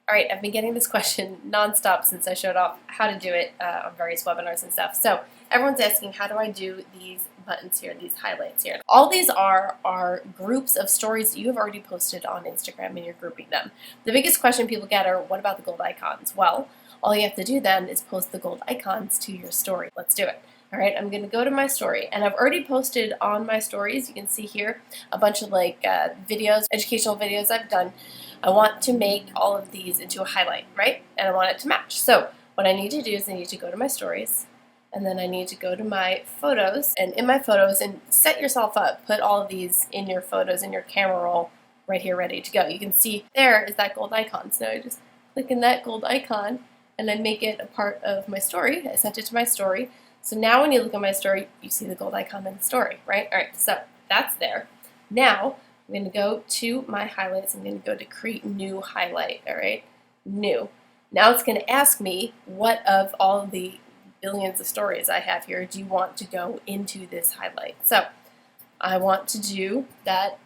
All right, I've been getting this question nonstop since I showed off how to do it on various webinars and stuff. So everyone's asking, how do I do these buttons here, these highlights here? All these are groups of stories that you have already posted on Instagram and you're grouping them. The biggest question people get are, what about the gold icons? Well, all you have to do then is post the gold icons to your story. Let's do it. All right, I'm going to go to my story, and I've already posted on my stories, you can see here, a bunch of videos, educational videos I've done. I want to make all of these into a highlight, right? And I want it to match. So what I need to do is I need to go to my stories, and then I need to go to my photos, and in my photos, and set yourself up, put all of these in your photos, in your camera roll, right here, ready to go. You can see there is that gold icon. So I just click in that gold icon, and I make it a part of my story. I sent it to my story. So now when you look at my story, you see the gold icon in the story, right? All right, so that's there. Now I'm going to go to my highlights. I'm going to go to create new highlight, all right? New. Now it's going to ask me, what of all of the billions of stories I have here do you want to go into this highlight? So I want to do that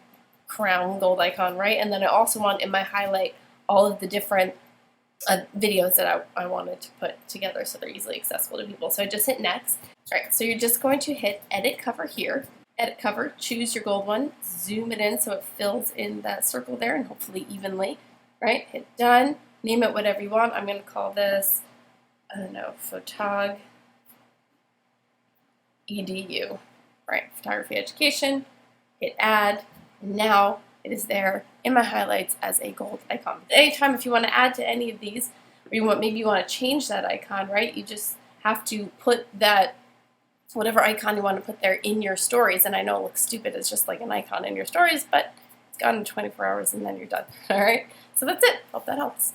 crown gold icon, right? And then I also want in my highlight all of the different videos that I wanted to put together so they're easily accessible to people. So I just hit next. All right, so you're just going to hit edit cover here. Edit cover, choose your gold one, zoom it in so it fills in that circle there and hopefully evenly, right? Hit done, name it whatever you want. I'm going to call this, I don't know, photog edu, right? Photography education, hit add, and now it is there in my highlights as a gold icon. Anytime if you want to add to any of these, or maybe you want to change that icon, right? You just have to put that, whatever icon you want to put there in your stories. And I know it looks stupid, it's just like an icon in your stories, but it's gone in 24 hours and then you're done. All right, so that's it. Hope that helps.